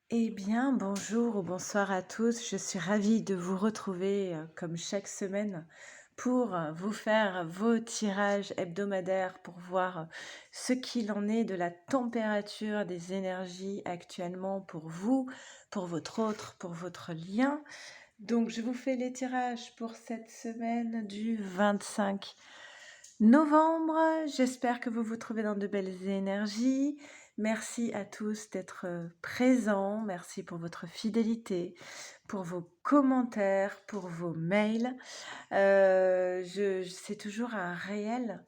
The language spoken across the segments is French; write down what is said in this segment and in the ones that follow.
Eh bien, bonjour ou bonsoir à tous. Je suis ravie de vous retrouver comme chaque semaine pour vous faire vos tirages hebdomadaires pour voir ce qu'il en est de la température des énergies actuellement pour vous, pour votre autre, pour votre lien. Donc, je vous fais les tirages pour cette semaine du 25 novembre. J'espère que vous vous trouvez dans de belles énergies. Merci à tous d'être présents. Merci pour votre fidélité, pour vos commentaires, pour vos mails. C'est toujours un réel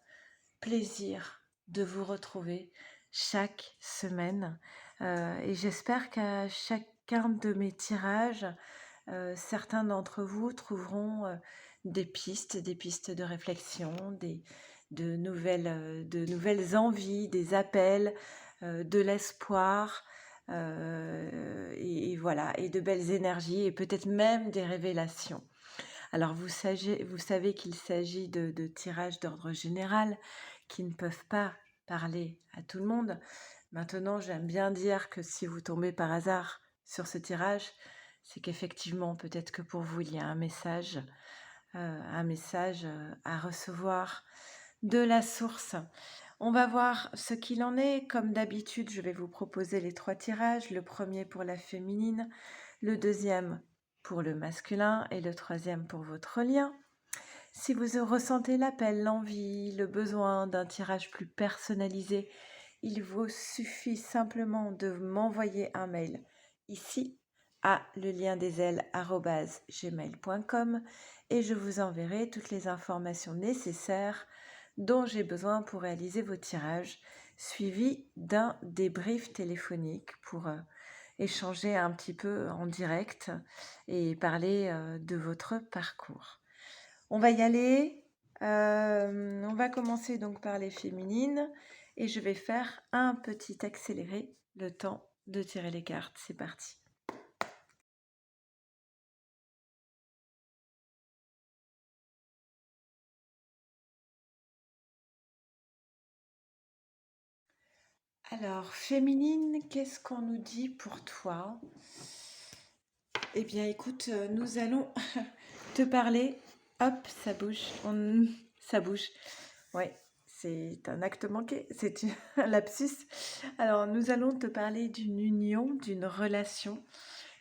plaisir de vous retrouver chaque semaine. Et j'espère qu'à chacun de mes tirages, certains d'entre vous trouveront des pistes de réflexion, de nouvelles envies, des appels, de l'espoir, et voilà, et de belles énergies, et peut-être même des révélations. Alors vous savez qu'il s'agit de tirages d'ordre général qui ne peuvent pas parler à tout le monde. Maintenant, j'aime bien dire que si vous tombez par hasard sur ce tirage, c'est qu'effectivement, peut-être que pour vous, il y a un message à recevoir de la source. On va voir ce qu'il en est. Comme d'habitude, je vais vous proposer les 3 tirages. Le premier pour la féminine, le deuxième pour le masculin et le troisième pour votre lien. Si vous ressentez l'appel, l'envie, le besoin d'un tirage plus personnalisé, il vous suffit simplement de m'envoyer un mail ici à leliendesailes@gmail.com et je vous enverrai toutes les informations nécessaires dont j'ai besoin pour réaliser vos tirages, suivis d'un débrief téléphonique pour échanger un petit peu en direct et parler de votre parcours. On va y aller. On va commencer donc par les féminines et je vais faire un petit accéléré le temps de tirer les cartes. C'est parti. Alors, féminine, qu'est-ce qu'on nous dit pour toi? Eh bien, écoute, nous allons te parler. Hop, ça bouge. Ça bouge. Ouais, c'est un acte manqué. C'est un lapsus. Alors, nous allons te parler d'une union, d'une relation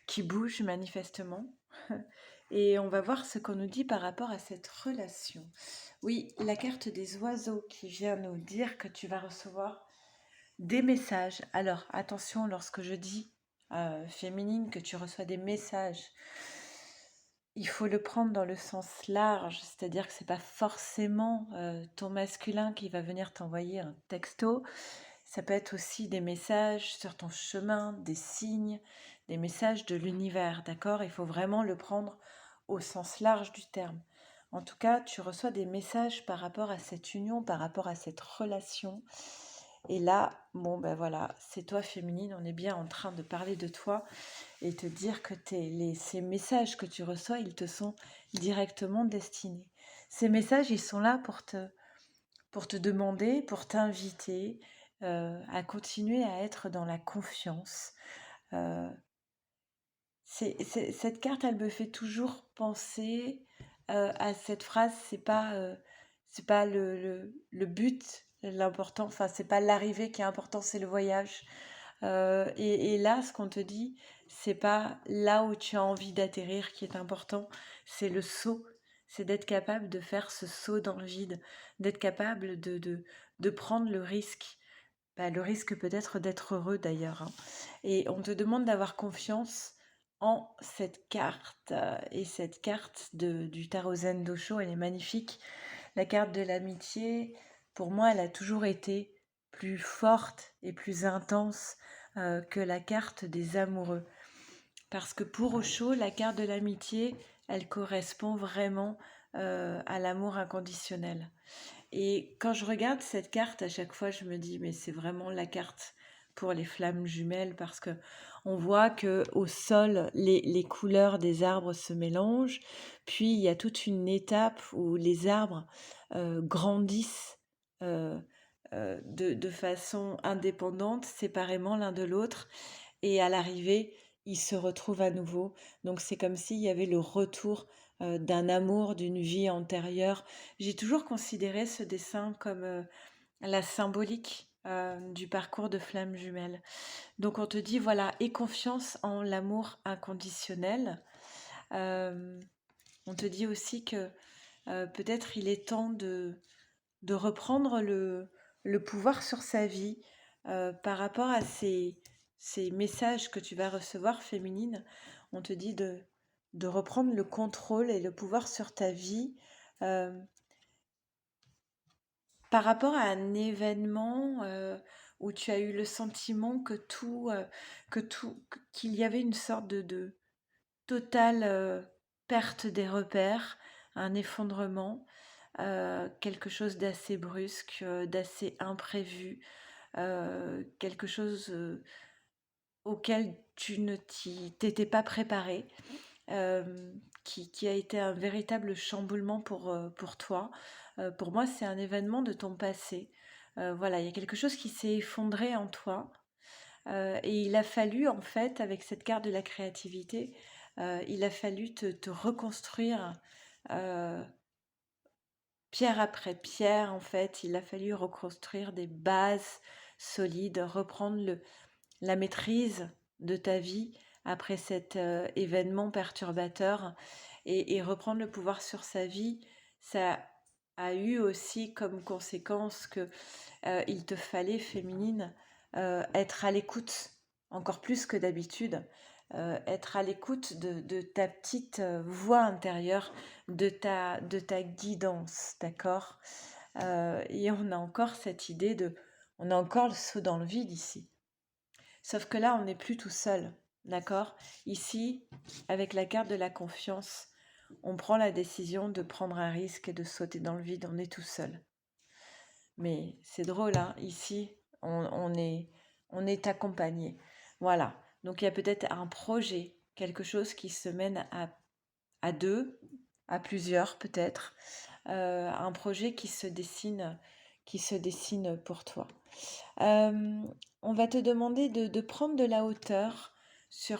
qui bouge manifestement. Et on va voir ce qu'on nous dit par rapport à cette relation. Oui, la carte des oiseaux qui vient nous dire que tu vas recevoir des messages. Alors, attention, lorsque je dis féminine, que tu reçois des messages, il faut le prendre dans le sens large, c'est-à-dire que c'est pas forcément ton masculin qui va venir t'envoyer un texto. Ça peut être aussi des messages sur ton chemin, des signes, des messages de l'univers, d'accord? Il faut vraiment le prendre au sens large du terme. En tout cas, tu reçois des messages par rapport à cette union, par rapport à cette relation. Et là, bon ben voilà, c'est toi féminine, on est bien en train de parler de toi et te dire que ces messages que tu reçois, ils te sont directement destinés. Ces messages, ils sont là pour te demander, pour t'inviter à continuer à être dans la confiance. Euh, cette carte, elle me fait toujours penser à cette phrase, c'est pas le but, l'important, enfin, c'est pas l'arrivée qui est important, c'est le voyage. Et là, ce qu'on te dit, c'est pas là où tu as envie d'atterrir qui est important, c'est le saut. C'est d'être capable de faire ce saut dans le vide, d'être capable de prendre le risque. Bah, le risque peut-être d'être heureux d'ailleurs, hein. Et on te demande d'avoir confiance en cette carte. Et cette carte du tarot Zen Dosho, elle est magnifique. La carte de l'amitié, pour moi, elle a toujours été plus forte et plus intense que la carte des amoureux. Parce que pour Osho, la carte de l'amitié, elle correspond vraiment à l'amour inconditionnel. Et quand je regarde cette carte, à chaque fois, je me dis, mais c'est vraiment la carte pour les flammes jumelles parce que on voit que au sol, les couleurs des arbres se mélangent. Puis il y a toute une étape où les arbres grandissent de façon indépendante, séparément l'un de l'autre. Et à l'arrivée, ils se retrouvent à nouveau. Donc c'est comme s'il y avait le retour d'un amour, d'une vie antérieure. J'ai toujours considéré ce dessin comme la symbolique du parcours de flammes jumelles. Donc on te dit, voilà, aie confiance en l'amour inconditionnel. Euh, on te dit aussi que peut-être il est temps de reprendre le pouvoir sur sa vie par rapport à ces messages que tu vas recevoir féminine. On te dit de reprendre le contrôle et le pouvoir sur ta vie euh, par rapport à un événement où tu as eu le sentiment qu'il y avait une sorte de totale perte des repères, un effondrement, quelque chose d'assez brusque, d'assez imprévu, quelque chose auquel tu ne t'étais pas préparé, qui a été un véritable chamboulement pour toi. Pour moi, c'est un événement de ton passé. Voilà, il y a quelque chose qui s'est effondré en toi. Et il a fallu, en fait, avec cette carte de la créativité, il a fallu te reconstruire euh, pierre après pierre, en fait. Il a fallu reconstruire des bases solides, reprendre la maîtrise de ta vie après cet événement perturbateur et reprendre le pouvoir sur sa vie. Ça a eu aussi comme conséquence que il te fallait, féminine, être à l'écoute, encore plus que d'habitude, être à l'écoute de ta petite voix intérieure, de ta guidance, d'accord. Et on a encore cette idée on a encore le saut dans le vide ici. Sauf que là, on n'est plus tout seul, d'accord. Ici, avec la carte de la confiance, on prend la décision de prendre un risque et de sauter dans le vide, on est tout seul. Mais c'est drôle, hein, ici, on est accompagné. Voilà. Donc il y a peut-être un projet, quelque chose qui se mène à deux, à plusieurs peut-être, un projet qui se dessine pour toi. On va te demander de prendre de la hauteur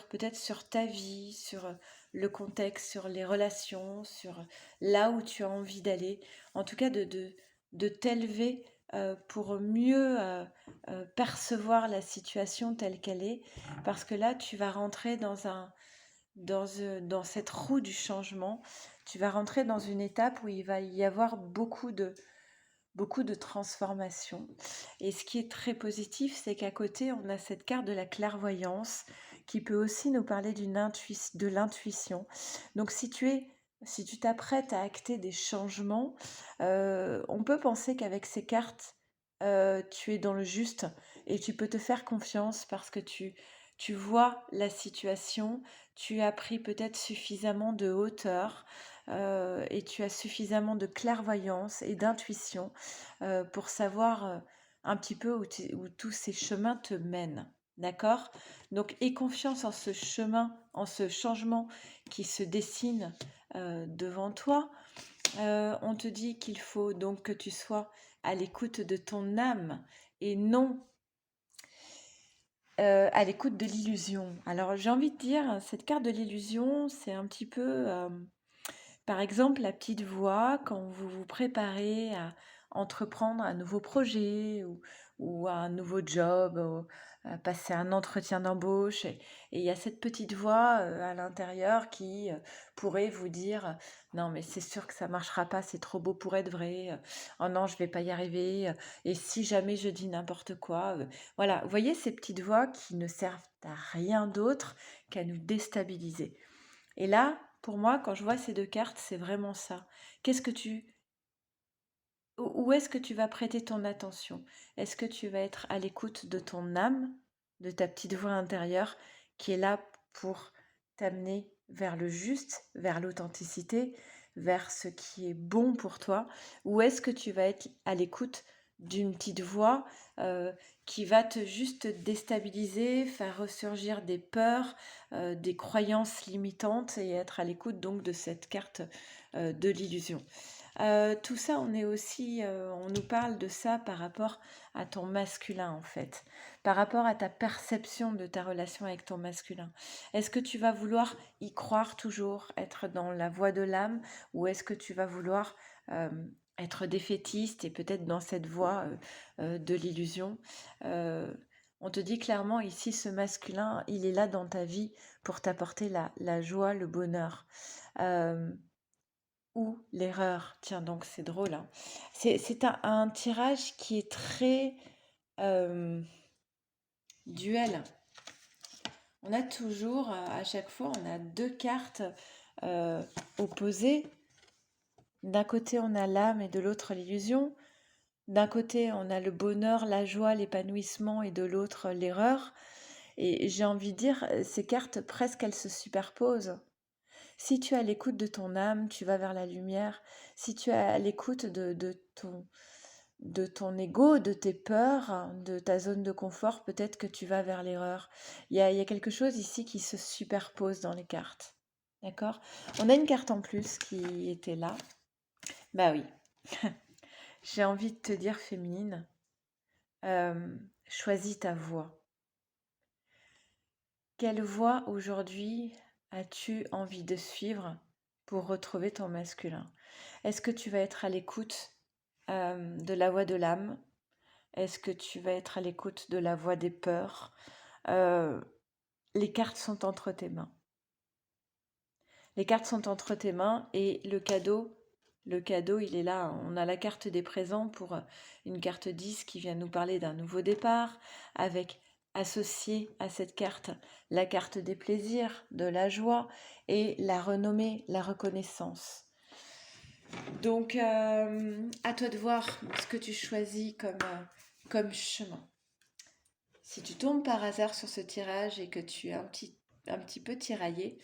peut-être sur ta vie, sur le contexte, sur les relations, sur là où tu as envie d'aller. En tout cas, de t'élever pour mieux percevoir la situation telle qu'elle est. Parce que là, tu vas rentrer dans cette roue du changement. Tu vas rentrer dans une étape où il va y avoir beaucoup de transformations. Et ce qui est très positif, c'est qu'à côté, on a cette carte de la clairvoyance qui peut aussi nous parler de l'intuition. Donc si tu t'apprêtes à acter des changements, on peut penser qu'avec ces cartes, tu es dans le juste et tu peux te faire confiance parce que tu vois la situation, tu as pris peut-être suffisamment de hauteur et tu as suffisamment de clairvoyance et d'intuition pour savoir un petit peu où tous ces chemins te mènent. D'accord. Donc, aie confiance en ce chemin, en ce changement qui se dessine devant toi. On te dit qu'il faut donc que tu sois à l'écoute de ton âme et non à l'écoute de l'illusion. Alors, j'ai envie de dire, cette carte de l'illusion, c'est un petit peu par exemple, la petite voix, quand vous vous préparez à entreprendre un nouveau projet ou un nouveau job, ou à passer un entretien d'embauche, et il y a cette petite voix à l'intérieur qui pourrait vous dire non, mais c'est sûr que ça marchera pas, c'est trop beau pour être vrai, oh non, je vais pas y arriver, et si jamais je dis n'importe quoi. Voilà, vous voyez ces petites voix qui ne servent à rien d'autre qu'à nous déstabiliser. Et là, pour moi, quand je vois ces deux cartes, c'est vraiment ça. Qu'est-ce que tu, où est-ce que tu vas prêter ton attention? Est-ce que tu vas être à l'écoute de ton âme, de ta petite voix intérieure qui est là pour t'amener vers le juste, vers l'authenticité, vers ce qui est bon pour toi? Ou est-ce que tu vas être à l'écoute d'une petite voix qui va juste te déstabiliser, faire ressurgir des peurs, des croyances limitantes et être à l'écoute donc de cette carte de l'illusion. Tout ça, on nous parle de ça par rapport à ton masculin en fait, par rapport à ta perception de ta relation avec ton masculin. Est-ce que tu vas vouloir y croire toujours, être dans la voie de l'âme, ou est-ce que tu vas vouloir euh, être défaitiste et peut-être dans cette voie de l'illusion? Euh, on te dit clairement ici, ce masculin, il est là dans ta vie pour t'apporter la joie, le bonheur. Euh, ou l'erreur. Tiens, donc c'est drôle, hein. C'est un tirage qui est très duel. On a toujours, à chaque fois, on a deux cartes opposées. D'un côté, on a l'âme et de l'autre, l'illusion. D'un côté, on a le bonheur, la joie, l'épanouissement et de l'autre, l'erreur. Et j'ai envie de dire, ces cartes, presque, elles se superposent. Si tu es à l'écoute de ton âme, tu vas vers la lumière. Si tu es à l'écoute de ton ego, de tes peurs, de ta zone de confort, peut-être que tu vas vers l'erreur. Il y a quelque chose ici qui se superpose dans les cartes. D'accord? On a une carte en plus qui était là. Bah oui. J'ai envie de te dire, féminine, choisis ta voie. Quelle voie aujourd'hui as-tu envie de suivre pour retrouver ton masculin? Est-ce que tu vas être à l'écoute de la voix de l'âme? Est-ce que tu vas être à l'écoute de la voix des peurs? Les cartes sont entre tes mains. Les cartes sont entre tes mains et le cadeau, il est là. On a la carte des présents pour une carte 10 qui vient nous parler d'un nouveau départ, avec associé à cette carte la carte des plaisirs, de la joie et la renommée, la reconnaissance. Donc, à toi de voir ce que tu choisis comme chemin. Si tu tombes par hasard sur ce tirage et que tu es un petit peu tiraillé,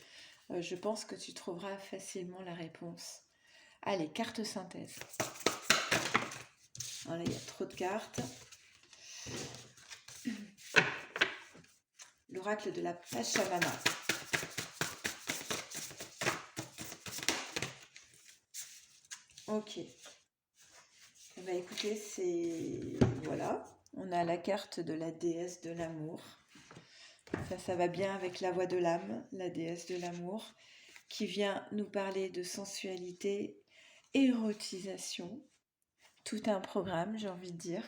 je pense que tu trouveras facilement la réponse. Allez, carte synthèse. Voilà, il y a trop de cartes. L'oracle de la Pachamama. Ok. Bah écoutez, voilà. On a la carte de la déesse de l'amour. Ça va bien avec la voix de l'âme, la déesse de l'amour, qui vient nous parler de sensualité, érotisation. Tout un programme, j'ai envie de dire.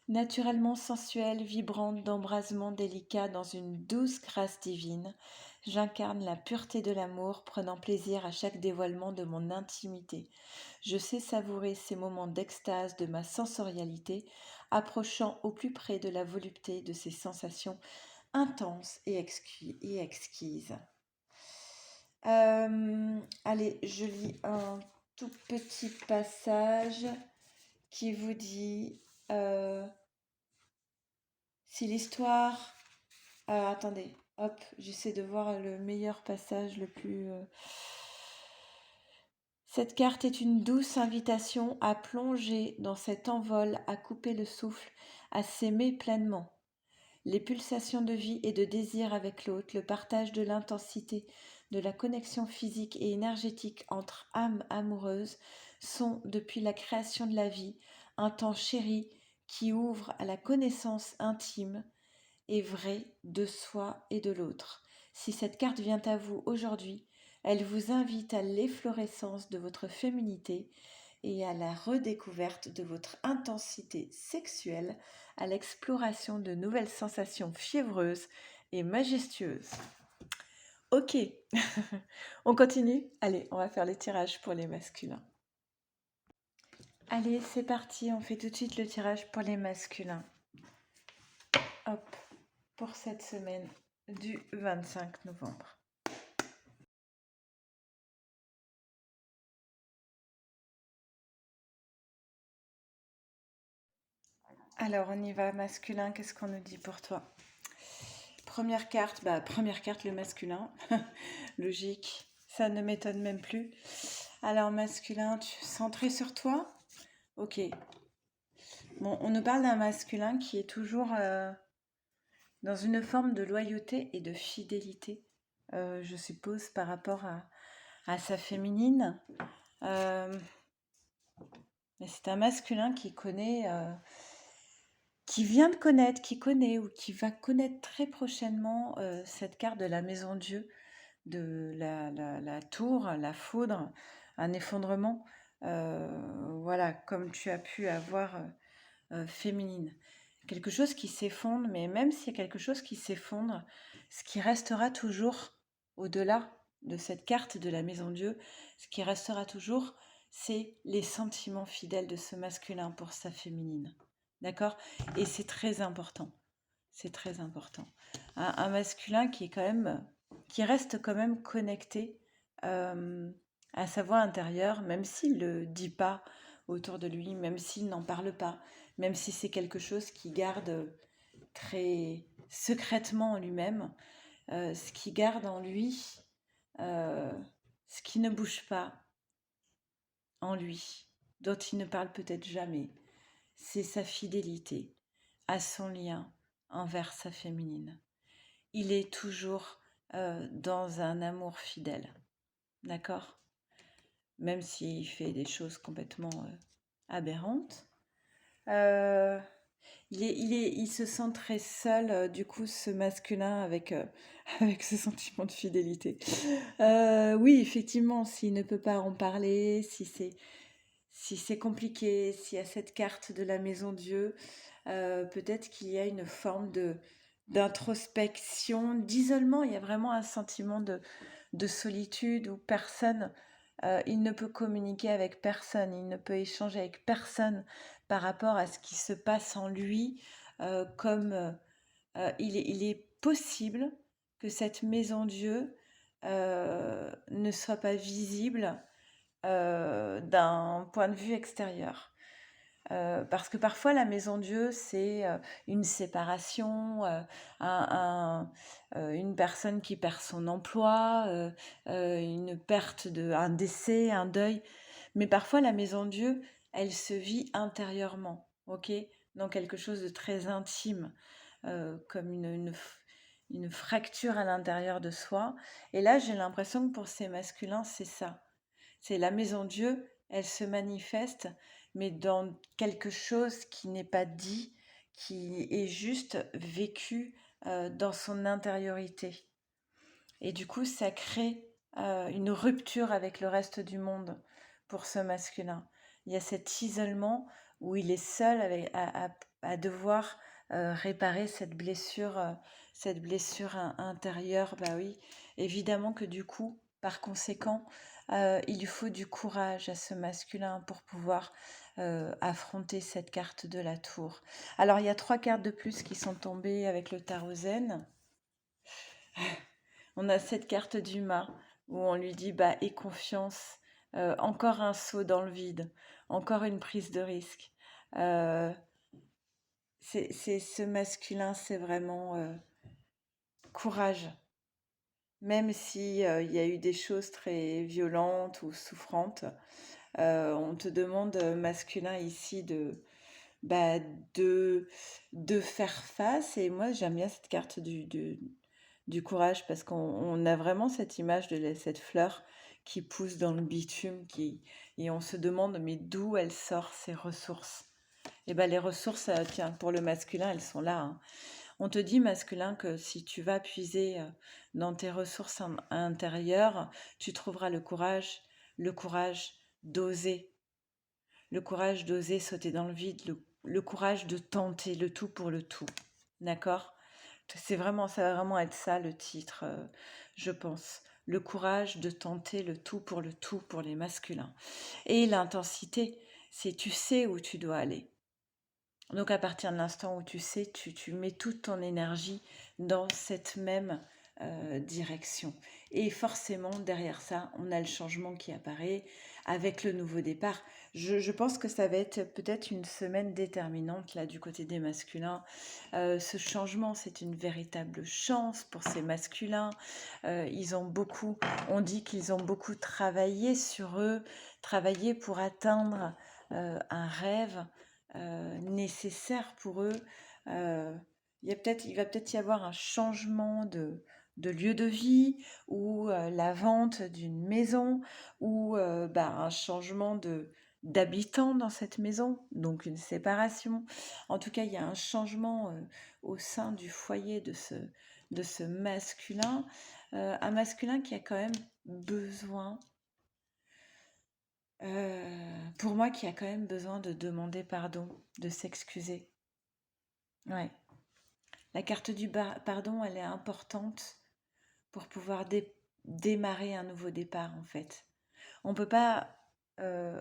Naturellement sensuelle, vibrante, d'embrasement délicat dans une douce grâce divine, j'incarne la pureté de l'amour, prenant plaisir à chaque dévoilement de mon intimité. Je sais savourer ces moments d'extase de ma sensorialité, approchant au plus près de la volupté de ces sensations intenses et exquises. Allez, je lis un tout petit passage qui vous dit si l'histoire... attendez, hop, j'essaie de voir le meilleur passage, le plus... Cette carte est une douce invitation à plonger dans cet envol, à couper le souffle, à s'aimer pleinement. Les pulsations de vie et de désir avec l'autre, le partage de l'intensité, de la connexion physique et énergétique entre âmes amoureuses sont, depuis la création de la vie, un temps chéri qui ouvre à la connaissance intime et vraie de soi et de l'autre. Si cette carte vient à vous aujourd'hui, elle vous invite à l'efflorescence de votre féminité et à la redécouverte de votre intensité sexuelle, à l'exploration de nouvelles sensations fiévreuses et majestueuses. Ok, on continue. Allez, on va faire les tirages pour les masculins. Allez, c'est parti, on fait tout de suite le tirage pour les masculins. Hop, pour cette semaine du 25 novembre. Alors, on y va, masculin, qu'est-ce qu'on nous dit pour toi? Première carte, le masculin. Logique, ça ne m'étonne même plus. Alors, masculin, tu es centré sur toi? Ok. Bon, on nous parle d'un masculin qui est toujours dans une forme de loyauté et de fidélité, je suppose, par rapport à sa féminine. Euh, mais c'est un masculin qui connaît, qui vient de connaître, qui connaît ou qui va connaître très prochainement cette carte de la maison Dieu, de la tour, la foudre, un effondrement. Voilà, comme tu as pu avoir féminine. Quelque chose qui s'effondre, mais même s'il y a quelque chose qui s'effondre, ce qui restera toujours au-delà de cette carte de la maison Dieu, ce qui restera toujours, c'est les sentiments fidèles de ce masculin pour sa féminine. D'accord? Et c'est très important. C'est très important. Un masculin qui est quand même, qui reste quand même connecté à sa voix intérieure, même s'il ne le dit pas autour de lui, même s'il n'en parle pas, même si c'est quelque chose qu'il garde très secrètement en lui-même, ce qu'il garde en lui, ce qui ne bouge pas en lui, dont il ne parle peut-être jamais, c'est sa fidélité à son lien envers sa féminine. Il est toujours dans un amour fidèle, d'accord? Même s'il fait des choses complètement aberrantes. Il se sent très seul, du coup, ce masculin avec, avec ce sentiment de fidélité. Oui, effectivement, s'il ne peut pas en parler, si c'est compliqué, s'il y a cette carte de la maison Dieu, peut-être qu'il y a une forme d'introspection, d'isolement. Il y a vraiment un sentiment de solitude où personne, il ne peut communiquer avec personne, il ne peut échanger avec personne par rapport à ce qui se passe en lui, comme il est possible que cette maison Dieu ne soit pas visible d'un point de vue extérieur. Parce que parfois la maison Dieu, c'est une séparation, une personne qui perd son emploi, une perte un décès, un deuil. Mais parfois la maison Dieu, elle se vit intérieurement, ok? Dans quelque chose de très intime, comme une fracture à l'intérieur de soi. Et là, j'ai l'impression que pour ces masculins, c'est ça. C'est la maison Dieu, elle se manifeste, mais dans quelque chose qui n'est pas dit, qui est juste vécu dans son intériorité. Et du coup, ça crée une rupture avec le reste du monde pour ce masculin. Il y a cet isolement où il est seul à devoir réparer cette blessure intérieure. Bah oui, évidemment que du coup, par conséquent, il lui faut du courage à ce masculin pour pouvoir affronter cette carte de la tour. Alors, il y a 3 cartes de plus qui sont tombées avec le tarot zen. On a cette carte du mât où on lui dit bah aie confiance, encore un saut dans le vide, encore une prise de risque. Euh, c'est ce masculin, c'est vraiment courage. Même si il y a eu des choses très violentes ou souffrantes, on te demande masculin ici bah, de, de faire face. Et moi, j'aime bien cette carte du courage parce qu'on a vraiment cette image de cette fleur qui pousse dans le bitume et on se demande mais d'où elle sort ces ressources. Et ben les ressources, tiens, pour le masculin, elles sont là, hein. On te dit, masculin, que si tu vas puiser dans tes ressources intérieures, tu trouveras le courage d'oser, le courage d'oser sauter dans le vide, le courage de tenter le tout pour le tout. D'accord? Ça va vraiment être ça le titre, je pense. Le courage de tenter le tout pour les masculins. Et l'intensité, c'est tu sais où tu dois aller. Donc à partir de l'instant où tu sais, tu mets toute ton énergie dans cette même direction. Et forcément, derrière ça, on a le changement qui apparaît avec le nouveau départ. Je pense que ça va être peut-être une semaine déterminante là du côté des masculins. Ce changement, c'est une véritable chance pour ces masculins. On dit qu'ils ont beaucoup travaillé sur eux, travaillé pour atteindre un rêve. nécessaire pour eux. Euh, il va peut-être y avoir un changement de lieu de vie ou la vente d'une maison ou un changement d'habitants dans cette maison, donc une séparation. En tout cas, il y a un changement au sein du foyer de ce masculin, un masculin qui a quand même besoin, pour moi, qui a quand même besoin de demander pardon, de s'excuser. Ouais. La carte du pardon, elle est importante pour pouvoir démarrer un nouveau départ, en fait. On ne peut pas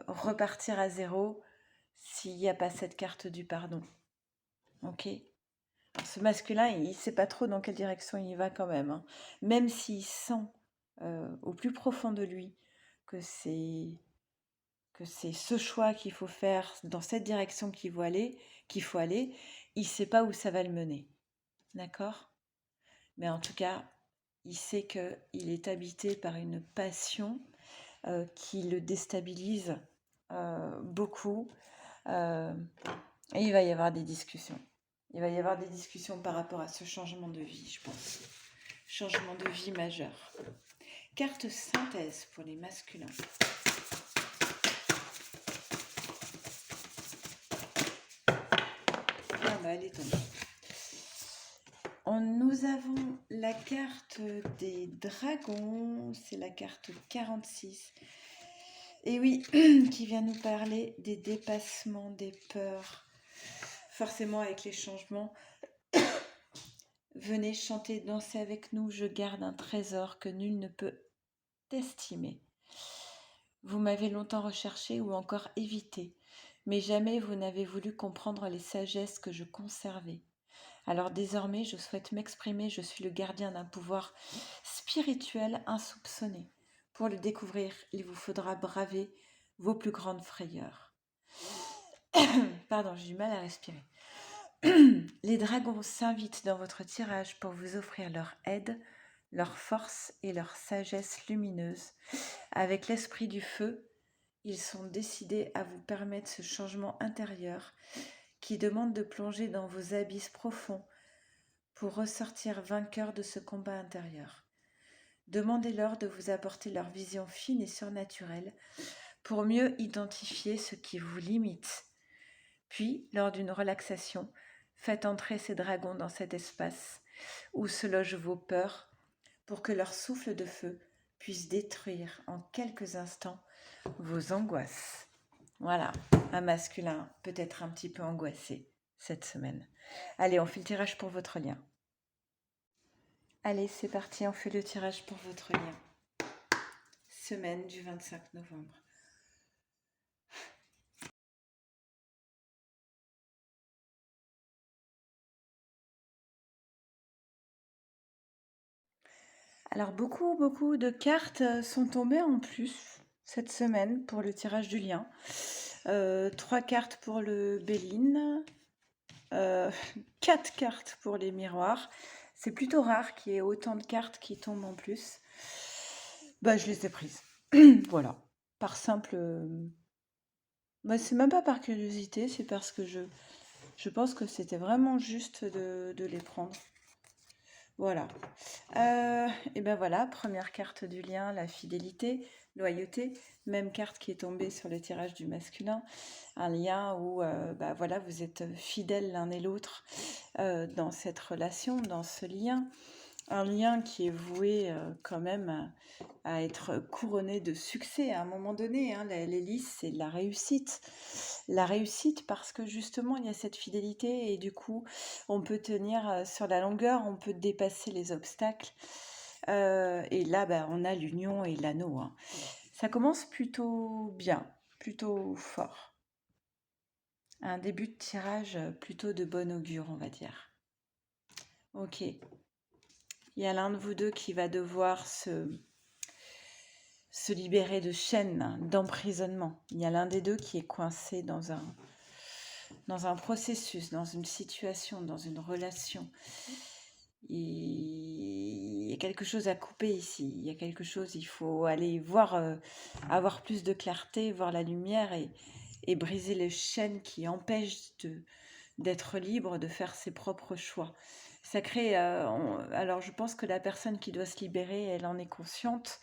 repartir à zéro s'il n'y a pas cette carte du pardon. Ok. Alors, ce masculin, il ne sait pas trop dans quelle direction il va quand même, hein. Même s'il sent au plus profond de lui que c'est ce choix qu'il faut faire dans cette direction qu'il faut aller, il ne sait pas où ça va le mener. D'accord? Mais en tout cas, il sait qu'il est habité par une passion qui le déstabilise beaucoup. euh, et il va y avoir des discussions. Il va y avoir des discussions par rapport à ce changement de vie, je pense. Changement de vie majeur. Carte synthèse pour les masculins. Ah bah elle est tombée. Nous avons la carte des dragons, c'est la carte 46. Et oui, qui vient nous parler des dépassements, des peurs. Forcément, avec les changements, venez chanter, danser avec nous. Je garde un trésor que nul ne peut estimer. Vous m'avez longtemps recherché ou encore évité, mais jamais vous n'avez voulu comprendre les sagesses que je conservais. Alors désormais, je souhaite m'exprimer, je suis le gardien d'un pouvoir spirituel insoupçonné. Pour le découvrir, il vous faudra braver vos plus grandes frayeurs. Pardon, j'ai du mal à respirer. Les dragons s'invitent dans votre tirage pour vous offrir leur aide, leur force et leur sagesse lumineuse. Avec l'esprit du feu, ils sont décidés à vous permettre ce changement intérieur qui demande de plonger dans vos abysses profonds pour ressortir vainqueur de ce combat intérieur. Demandez-leur de vous apporter leur vision fine et surnaturelle pour mieux identifier ce qui vous limite. Puis, lors d'une relaxation, faites entrer ces dragons dans cet espace où se logent vos peurs pour que leur souffle de feu puisse détruire en quelques instants vos angoisses. Voilà, un masculin peut-être un petit peu angoissé cette semaine. Allez, on fait le tirage pour votre lien. Allez, c'est parti, on fait le tirage pour votre lien. Semaine du 25 novembre. Alors, beaucoup de cartes sont tombées en plus cette semaine pour le tirage du lien. 3 cartes pour le Béline, 4 cartes pour les miroirs. C'est plutôt rare qu'il y ait autant de cartes qui tombent en plus. Bah, je les ai prises. Voilà. Par simple. C'est même pas par curiosité, c'est parce que je pense que c'était vraiment juste de les prendre. Voilà. Et ben voilà, première carte du lien, la fidélité, loyauté. Même carte qui est tombée sur le tirage du masculin. Un lien où voilà, vous êtes fidèles l'un et l'autre dans cette relation, dans ce lien. Un lien qui est voué quand même à être couronné de succès à un moment donné, hein. L'hélice, c'est la réussite. La réussite parce que justement, il y a cette fidélité et du coup, on peut tenir sur la longueur, on peut dépasser les obstacles. Et là, on a l'union et l'anneau, hein. Ça commence plutôt bien, plutôt fort. Un début de tirage plutôt de bon augure, on va dire. Ok. Il y a l'un de vous deux qui va devoir se libérer de chaînes, d'emprisonnement. Il y a l'un des deux qui est coincé dans un processus, dans une situation, dans une relation. Il y a quelque chose à couper ici. Il y a quelque chose, il faut aller voir, avoir plus de clarté, voir la lumière et briser les chaînes qui empêchent d'être libre, de faire ses propres choix. Ça crée, alors je pense que la personne qui doit se libérer, elle en est consciente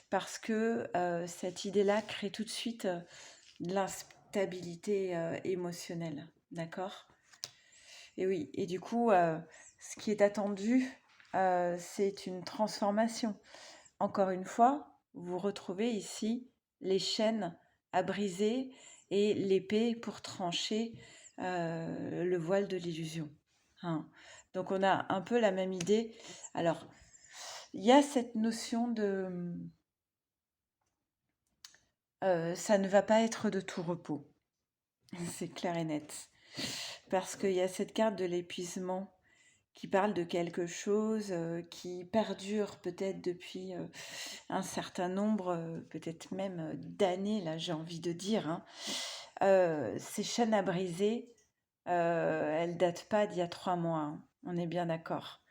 parce que cette idée-là crée tout de suite de l'instabilité émotionnelle, d'accord? Et oui, et du coup, ce qui est attendu, c'est une transformation. Encore une fois, vous retrouvez ici les chaînes à briser et l'épée pour trancher le voile de l'illusion. Hein. Donc on a un peu la même idée. Alors, il y a cette notion de ça ne va pas être de tout repos. C'est clair et net. Parce qu'il y a cette carte de l'épuisement qui parle de quelque chose qui perdure peut-être depuis un certain nombre, peut-être même d'années, là j'ai envie de dire. Hein. Ces chaînes à briser, elles datent pas d'il y a 3 mois, hein. On est bien d'accord.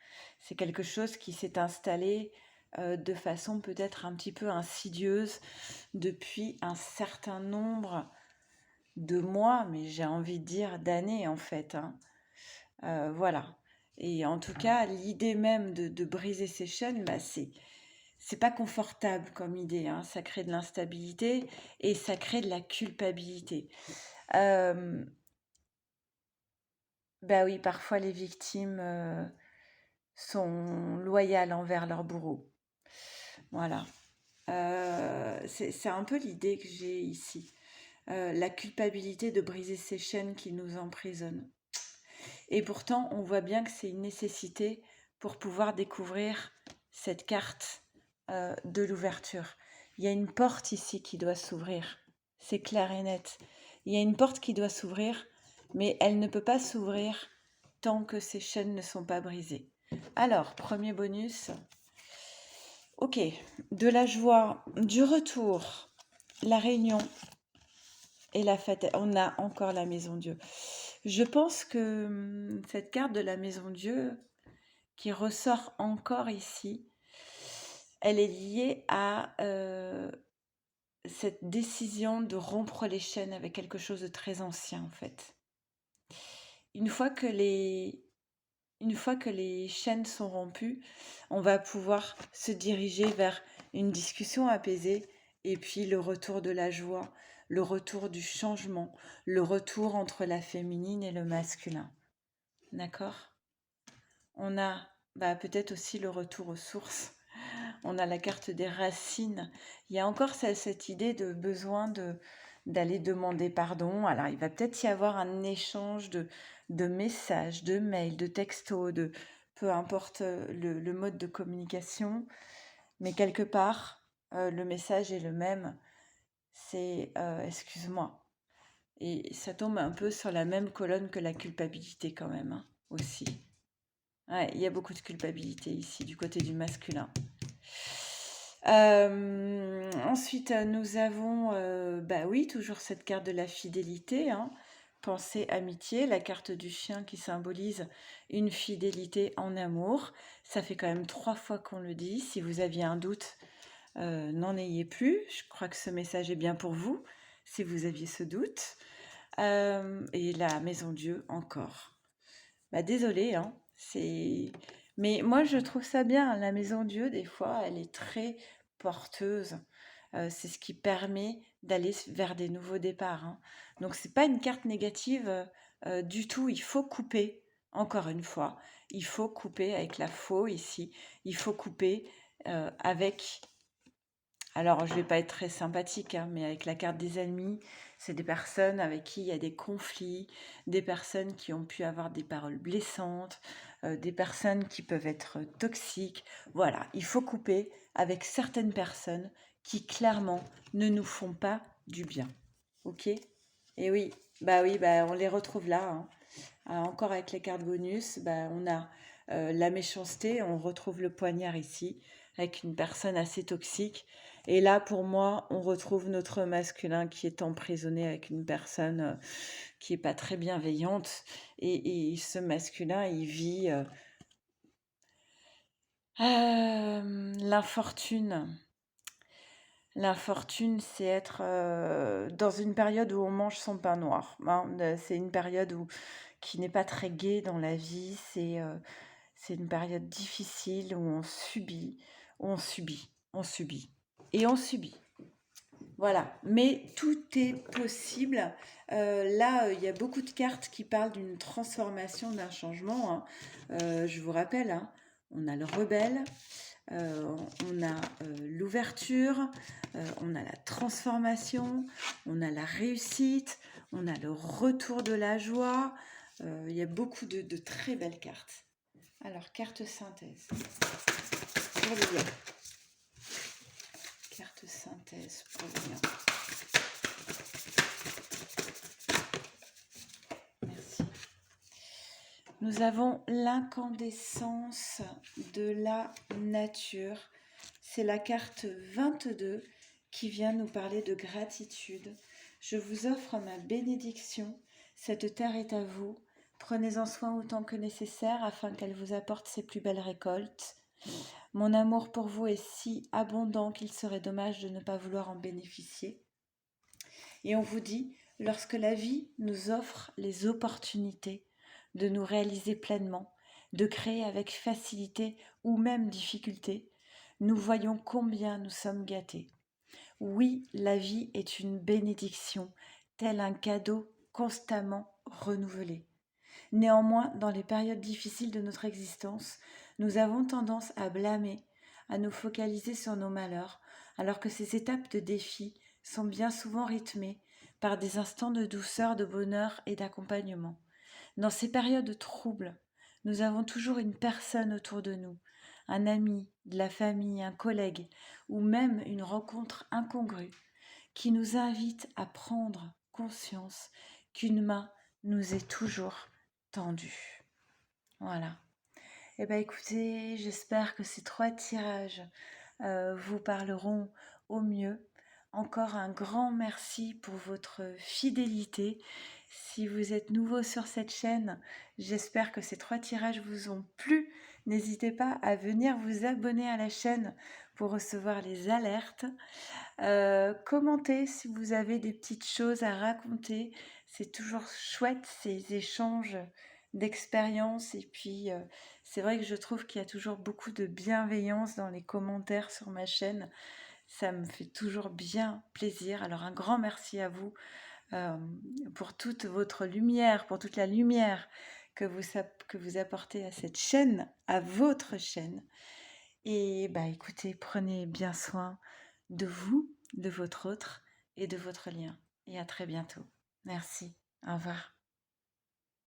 C'est quelque chose qui s'est installé de façon peut-être un petit peu insidieuse depuis un certain nombre de mois, mais j'ai envie de dire d'années en fait. Hein. Voilà. Et en tout cas, l'idée même de briser ces chaînes, bah, c'est pas confortable comme idée. Hein. Ça crée de l'instabilité et ça crée de la culpabilité. Bah oui, parfois les victimes sont loyales envers leur bourreau. Voilà. C'est un peu l'idée que j'ai ici. La culpabilité de briser ces chaînes qui nous emprisonnent. Et pourtant, on voit bien que c'est une nécessité pour pouvoir découvrir cette carte de l'ouverture. Il y a une porte ici qui doit s'ouvrir. C'est clair et net. Il y a une porte qui doit s'ouvrir, mais elle ne peut pas s'ouvrir tant que ces chaînes ne sont pas brisées. Alors, premier bonus. Ok, de la joie, du retour, la réunion et la fête. On a encore la maison Dieu. Je pense que cette carte de la maison Dieu qui ressort encore ici, elle est liée à cette décision de rompre les chaînes avec quelque chose de très ancien en fait. Une fois que les chaînes sont rompues, on va pouvoir se diriger vers une discussion apaisée et puis le retour de la joie, le retour du changement, le retour entre la féminine et le masculin. D'accord? On a peut-être aussi le retour aux sources. On a la carte des racines. Il y a encore cette idée de besoin d'aller demander pardon. Alors, il va peut-être y avoir un échange de messages, de mails, de textos, de peu importe le mode de communication. Mais quelque part, le message est le même. C'est excuse-moi. Et ça tombe un peu sur la même colonne que la culpabilité quand même, hein, aussi. Ouais, il y a beaucoup de culpabilité ici du côté du masculin. Ensuite, nous avons, oui, toujours cette carte de la fidélité, hein. Pensée, amitié, la carte du chien qui symbolise une fidélité en amour. Ça fait quand même 3 fois qu'on le dit. Si vous aviez un doute, n'en ayez plus. Je crois que ce message est bien pour vous, si vous aviez ce doute. Et la maison Dieu encore. Désolée, hein, mais moi je trouve ça bien, la maison Dieu, des fois, elle est très porteuse. C'est ce qui permet d'aller vers des nouveaux départs, hein. Donc c'est pas une carte négative du tout. Il faut couper, encore une fois. Il faut couper avec la faux ici. Il faut couper avec. Alors, je ne vais pas être très sympathique, hein, mais avec la carte des ennemis, c'est des personnes avec qui il y a des conflits, des personnes qui ont pu avoir des paroles blessantes, des personnes qui peuvent être toxiques. Voilà, il faut couper avec certaines personnes qui clairement ne nous font pas du bien. Ok? Et oui, on les retrouve là, hein. Encore avec les cartes bonus, on a la méchanceté, on retrouve le poignard ici, avec une personne assez toxique. Et là, pour moi, on retrouve notre masculin qui est emprisonné avec une personne qui n'est pas très bienveillante. Et ce masculin, il vit l'infortune. L'infortune, c'est être dans une période où on mange son pain noir, hein. C'est une période qui n'est pas très gaie dans la vie. C'est une période difficile où on subit, on subit et on subit. Voilà, mais tout est possible. Là, il y a beaucoup de cartes qui parlent d'une transformation, d'un changement, hein. Je vous rappelle, hein, on a le rebelle, on a l'ouverture, on a la transformation, on a la réussite, on a le retour de la joie. Il y a beaucoup de très belles cartes. Alors, carte synthèse pour le lien. Carte synthèse pour le lien. Merci. Nous avons l'incandescence de la nature. C'est la carte 22 qui vient nous parler de gratitude. Je vous offre ma bénédiction. Cette terre est à vous. Prenez-en soin autant que nécessaire afin qu'elle vous apporte ses plus belles récoltes. Mon amour pour vous est si abondant qu'il serait dommage de ne pas vouloir en bénéficier. Et on vous dit, lorsque la vie nous offre les opportunités de nous réaliser pleinement, de créer avec facilité ou même difficulté, nous voyons combien nous sommes gâtés. Oui, la vie est une bénédiction, tel un cadeau constamment renouvelé. Néanmoins, dans les périodes difficiles de notre existence, nous avons tendance à blâmer, à nous focaliser sur nos malheurs, alors que ces étapes de défi sont bien souvent rythmées par des instants de douceur, de bonheur et d'accompagnement. Dans ces périodes troubles, nous avons toujours une personne autour de nous, un ami, de la famille, un collègue ou même une rencontre incongrue qui nous invite à prendre conscience qu'une main nous est toujours tendue. Voilà. Eh bien écoutez, j'espère que ces 3 tirages vous parleront au mieux. Encore un grand merci pour votre fidélité. Si vous êtes nouveau sur cette chaîne, j'espère que ces 3 tirages vous ont plu. N'hésitez pas à venir vous abonner à la chaîne pour recevoir les alertes. Commentez si vous avez des petites choses à raconter. C'est toujours chouette ces échanges d'expériences. Et puis, c'est vrai que je trouve qu'il y a toujours beaucoup de bienveillance dans les commentaires sur ma chaîne. Ça me fait toujours bien plaisir. Alors, un grand merci à vous pour toute votre lumière, pour toute la lumière que vous apportez à cette chaîne, à votre chaîne. Et bah écoutez, prenez bien soin de vous, de votre autre et de votre lien. Et à très bientôt. Merci. Au revoir.